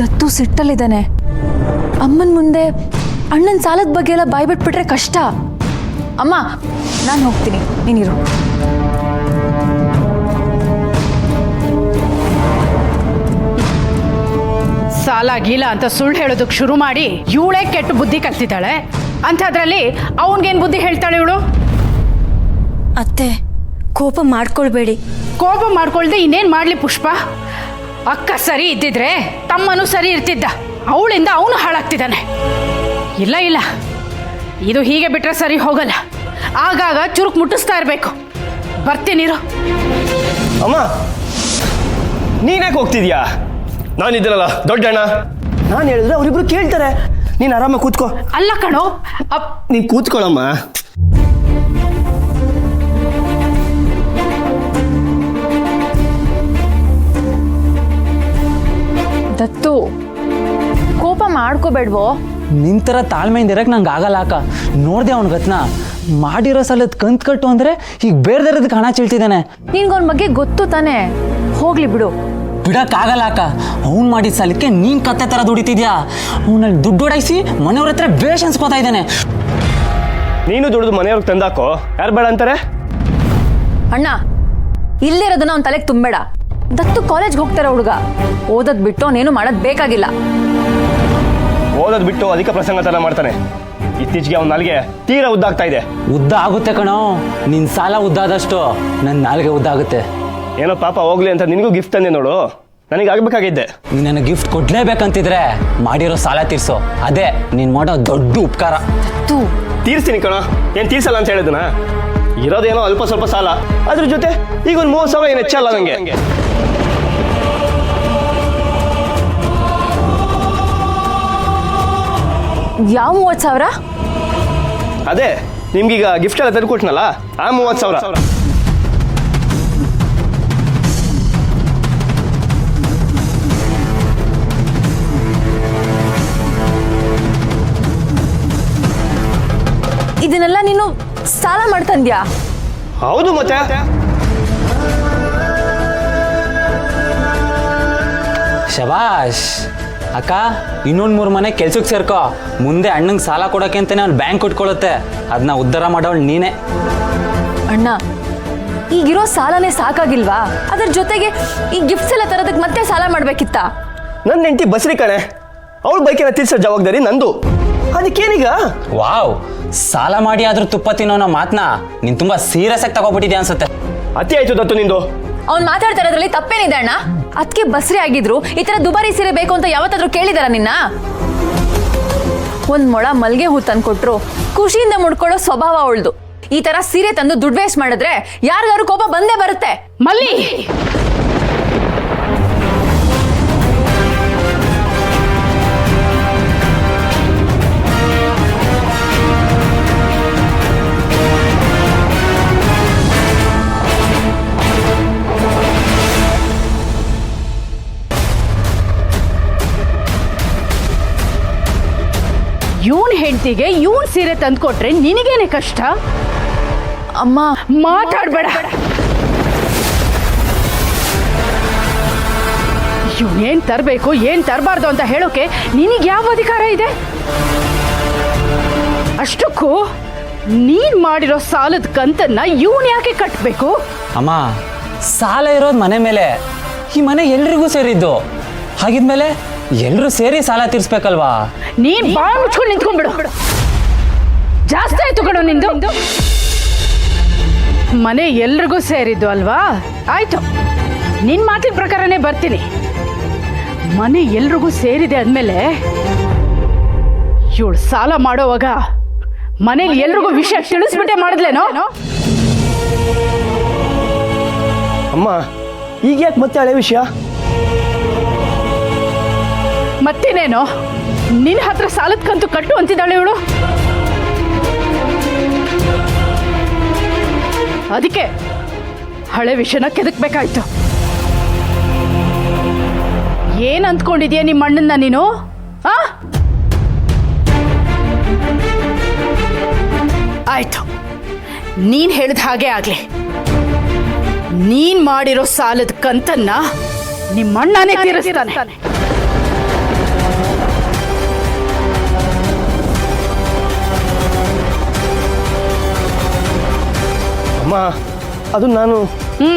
ದತ್ತು ಸಿಟ್ಟಲ್ಲಿದ್ದಾನೆ. ಅಮ್ಮನ ಮುಂದೆ ಅಣ್ಣನ ಸಾಲದ ಬಗ್ಗೆ ಎಲ್ಲ ಬಾಯ್ಬಿಟ್ಬಿಟ್ರೆ ಕಷ್ಟ. ಅಮ್ಮ, ನಾನು ಹೋಗ್ತೀನಿ, ನೀನಿರು. ಸಾಲ ಗೀಲ ಅಂತ ಸುಳ್ಳು ಹೇಳೋದಕ್ಕೆ ಶುರು ಮಾಡಿ ಇವಳೇ ಕೆಟ್ಟ ಬುದ್ಧಿ ಕಲ್ತಿದ್ದಾಳೆ. ಅಂಥದ್ರಲ್ಲಿ ಅವನಿಗೇನು ಬುದ್ಧಿ ಹೇಳ್ತಾಳೆ ಇವಳು? ಅತ್ತೆ, ಕೋಪ ಮಾಡ್ಕೊಳ್ಬೇಡಿ. ಕೋಪ ಮಾಡ್ಕೊಳ್ದೆ ಇನ್ನೇನು ಮಾಡಲಿ ಪುಷ್ಪ? ಅಕ್ಕ ಸರಿ ಇದ್ದಿದ್ರೆ ತಮ್ಮನೂ ಸರಿ ಇರ್ತಿದ್ದ. ಅವಳಿಂದ ಅವನು ಹಾಳಾಗ್ತಿದ್ದಾನೆ. ಇಲ್ಲ ಇಲ್ಲ, ಇದು ಹೀಗೆ ಬಿಟ್ರೆ ಸರಿ ಹೋಗಲ್ಲ. ಆಗಾಗ ಚುರುಕು ಮುಟ್ಟಿಸ್ತಾ ಇರಬೇಕು. ಬರ್ತೀನಿರು. ಅಮ್ಮ, ನೀನ್ಯಾಕೆ ಹೋಗ್ತಿದ್ಯಾ? ನಾನಿದ್ದೀನಲ್ಲ ದೊಡ್ಡಣ್ಣ. ನಾನು ಹೇಳಿದ್ರೆ ಅವರಿಬ್ರು ಕೇಳ್ತಾರೆ. ನೀನು ಆರಾಮಾಗಿ ಕೂತ್ಕೋ. ಅಲ್ಲ ಕಣೋ, ನೀನು ಕೂತ್ಕೊಳ್ಳಮ್ಮ. ದತ್ತು, ಕೋಪ ಮಾಡ್ಕೋಬೇಡ್ವೋ. ನಿಂತರ ತಾಳ್ಮೆಯಿಂದ ಇರಕ್ಕೆ ನಂಗೆ ಆಗಲ್ಲ ಅಕ್ಕ. ನೋಡ್ದೆ ಅವ್ನ ಗತ್ನ ಮಾಡಿರೋ ಸಾಲದ ಕಂತು ಕಟ್ಟು ಅಂದರೆ ಈಗ ಬೇರೆದರದಕ್ಕೆ ಹಣ ಚೀಳ್ತಿದ್ದಾನೆ. ನಿನ್ಗವನ ಬಗ್ಗೆ ಗೊತ್ತು ತಾನೆ, ಹೋಗ್ಲಿ ಬಿಡು. ಬಿಡಕ್ಕಾಗಲ್ಲ ಅಕ್ಕ. ಅವ್ನು ಮಾಡಿದ ಸಾಲಕ್ಕೆ ನೀನು ಕತ್ತೆ ಥರ ದುಡಿತಿದ್ಯಾ. ಅವನಲ್ಲಿ ದುಡ್ಡು ಓಡಾಯಿಸಿ ಮನೆಯವ್ರ ಹತ್ರ ಬೇಷ್ ಅನ್ಸ್ಕೋತಾ ಇದ್ದಾನೆ. ನೀನು ದುಡಿದು ಮನೆಯವ್ರಿಗೆ ತಂದಾಕೋ, ಯಾರು ಬೇಡ ಅಂತಾರೆ? ಅಣ್ಣ, ಇಲ್ಲಿರೋದನ್ನ ಅವ್ನ ತಲೆಗೆ ತುಂಬಬೇಡ. ದತ್ತು ಕಾಲೇಜ್ಗೆ ಹೋಗ್ತಾರೆ ಹುಡುಗ. ಓದೋದ್ ಬಿಟ್ಟು ಅವನೇನು ಮಾಡೋದ್ ಬೇಕಾಗಿಲ್ಲ. ಓದೋದು ಬಿಟ್ಟು ಅಧಿಕ ಪ್ರಸಂಗ ತರ ಮಾಡ್ತಾನೆ. ಇತ್ತೀಚೆಗೆ ಅವ್ನ ನಾಲ್ಗೆ ತೀರಾ ಉದ್ದಾಗ್ತಾ ಇದೆ. ಉದ್ದ ಆಗುತ್ತೆ ಕಣೋ. ನಿನ್ನ ಸಾಲ ಉದ್ದ ಆದಷ್ಟು ನನ್ನ ನಾಲ್ಗೆ ಉದ್ದ ಆಗುತ್ತೆ. ಏನೋ ಪಾಪ ಹೋಗ್ಲಿ ಅಂತ ನಿನಗೂ ಗಿಫ್ಟ್ ತಂದೆ ನೋಡು. ನನಗೆ ಆಗ್ಬೇಕಾಗಿದ್ದೆ. ನೀನು ನನಗೆ ಗಿಫ್ಟ್ ಕೊಡ್ಲೇಬೇಕಂತಿದ್ರೆ ಮಾಡಿರೋ ಸಾಲ ತೀರ್ಸೋ. ಅದೇ ನೀನು ಮಾಡೋ ದೊಡ್ಡ ಉಪಕಾರ. ತೀರ್ಸ್ತೀನಿ ಕಣೋ. ಏನು ತೀರ್ಸಲ್ಲ ಅಂತ ಹೇಳಿದ್ನ? ಇರೋದೇನೋ ಅಲ್ಪ ಸ್ವಲ್ಪ ಸಾಲ, ಅದ್ರ ಜೊತೆ ಈಗ ಒಂದು 30,000 ಏನು ಹೆಚ್ಚಲ್ಲ ನನಗೆ. ಯಾವ 30,000? ಅದೇ ನಿಮ್ಗೀಗ ಗಿಫ್ಟ್ ಎಲ್ಲ ತಂದುಕೊಟ್ನಲ್ಲ, ಆ 30,000. ಇದನ್ನೆಲ್ಲ ನೀನು ಸಾಲ ಮಾಡ್ತಂದ್ಯಾ? ಹೌದು ಮತ್ತೆ. ಶಬಾಷ್ ಅಕ್ಕ. ಇನ್ನೊಂದು 3 ಮನೆ ಕೆಲ್ಸಕ್ಕೆ ಸೇರ್ಕೋ. ಮುಂದೆ ಅಣ್ಣಂಗೆ ಸಾಲ ಕೊಡೋಕೆ ಅಂತಾನೆ ಅವ್ನು ಬ್ಯಾಂಕ್ ಕೊಟ್ಕೊಳ್ಳುತ್ತೆ. ಅದನ್ನ ಉದ್ಧಾರ ಮಾಡೋಳು ನೀನೇ. ಅಣ್ಣ, ಈಗಿರೋ ಸಾಲನೇ ಸಾಕಾಗಿಲ್ವಾ? ಅದ್ರ ಜೊತೆಗೆ ಈ ಗಿಫ್ಟ್ಸ್ ಎಲ್ಲ ತರೋದಕ್ಕೆ ಮತ್ತೆ ಸಾಲ ಮಾಡ್ಬೇಕಿತ್ತ? ನನ್ನ ಹೆಂಡತಿ ಬಸ್ರಿ ಕಣೆ, ಅವಳ ಬೈಕೆಲ್ಲ ತೀರ್ಸೋ ಜವಾಬ್ದಾರಿ ನಂದು. ಅದಕ್ಕೇನೀಗ? ವಾವ್, ಸಾಲ ಮಾಡಿ ಆದ್ರೂ ತುಪ್ಪ ತಿನ್ನೋ ಮಾತನ್ನ ನೀನು ತುಂಬಾ ಸೀರಿಯಸ್ ಆಗಿ ತಗೋಬಿಟ್ಟಿದ್ಯಾ ಅನ್ಸುತ್ತೆ. ಅತಿ ಆಯ್ತು ದತ್ತು ನಿಂದು. ಅವ್ನು ಮಾತಾಡ್ತಾ ಇರೋದ್ರಲ್ಲಿ ತಪ್ಪೇನಿದೆ ಅಣ್ಣ? ಅದಕ್ಕೆ ಬಸ್ರಿ ಆಗಿದ್ರು ಈ ತರ ದುಬಾರಿ ಸೀರೆ ಬೇಕು ಅಂತ ಯಾವತ್ತಾದ್ರೂ ಕೇಳಿದಾರ ನಿನ್ನ? ಒಂದ್ ಮೊಳ ಮಲ್ಗೆ ಹೂ ತಂದ್ಕೊಟ್ರು ಖುಷಿಯಿಂದ ಮುಡ್ಕೊಳ್ಳೋ ಸ್ವಭಾವ ಅವಳ್ದು. ಈ ತರ ಸೀರೆ ತಂದು ದುಡ್ಡು ವೇಸ್ಟ್ ಮಾಡಿದ್ರೆ ಯಾರಿಗಾರು ಕೋಪ ಬಂದೇ ಬರುತ್ತೆ. ಮಲ್ಲಿ, ಇವನ್ ಹೆಂಡತಿಗೆ ಇವನ್ ಸೀರೆ ತಂದ್ಕೊಟ್ರೆ ನಿನಗೇನೆ ಕಷ್ಟ? ಅಮ್ಮ, ಮಾತಾಡ್ಬೇಡ. ಇವನೇನ್ ತರಬೇಕು ಏನ್ ತರಬಾರ್ದು ಅಂತ ಹೇಳೋಕೆ ನಿನಗೆ ಯಾವ ಅಧಿಕಾರ ಇದೆ? ಅಷ್ಟಕ್ಕೂ ನೀನ್ ಮಾಡಿರೋ ಸಾಲದ ಕಂತನ್ನ ಇವನ್ ಯಾಕೆ ಕಟ್ಟಬೇಕು? ಅಮ್ಮ, ಸಾಲ ಇರೋದು ಮನೆ ಮೇಲೆ. ಈ ಮನೆ ಎಲ್ರಿಗೂ ಸೇರಿದ್ದು. ಹಾಗಿದ್ಮೇಲೆ ಎಲ್ಲರೂ ಸೇರಿ ಸಾಲ ತೀರ್ಸ್ಬೇಕಲ್ವಾ? ನೀನ್ ಬಾಯಿ ಮುಚ್ಕೊಂಡು ನಿಂತ್ಕೊಂಡ್ಬಿಡು. ಜಾಸ್ತಿ ಆಯ್ತು ಕಣೋ ನಿಂದು. ಮನೆ ಎಲ್ರಿಗೂ ಸೇರಿದ್ದು ಅಲ್ವಾ? ಆಯ್ತು, ನಿನ್ ಮಾತಿನ ಪ್ರಕಾರನೇ ಬರ್ತೀನಿ. ಮನೆ ಎಲ್ರಿಗೂ ಸೇರಿದೆ ಅಂದಮೇಲೆ ಇವಳು ಸಾಲ ಮಾಡೋವಾಗ ಮನೇಲಿ ಎಲ್ರಿಗೂ ವಿಷಯ ತಿಳಿಸ್ಬಿಟ್ಟೆ ಮಾಡಿದ್ಲೇನೋ? ಅಮ್ಮ, ಈಗ ಯಾಕೆ ಮತ್ತೆ ಹಳೆ ವಿಷಯ? ಮತ್ತೇನೇನೋ ನಿನ್ನ ಹತ್ರ ಸಾಲದ ಕಂತು ಕಟ್ಟು ಅಂತಿದ್ದಾಳೆ ಇವಳು. ಅದಕ್ಕೆ ಹಳೆ ವಿಷಯನ ಕೆದಕ್ಬೇಕಾಯ್ತು. ಏನ್ ಅಂದ್ಕೊಂಡಿದ್ಯಾ ನಿಮ್ಮ ಅಣ್ಣನ್ನ ನೀನು? ಆಯ್ತು, ನೀನ್ ಹೇಳಿದ ಹಾಗೆ ಆಗ್ಲಿ. ನೀನ್ ಮಾಡಿರೋ ಸಾಲದ ಕಂತನ್ನ ನಿಮ್ಮ ಅಣ್ಣನೇ ತೀರಿಸ್ತಾನೆ. ಅಮ್ಮ ಅದು ನಾನು ಹ್ಞೂ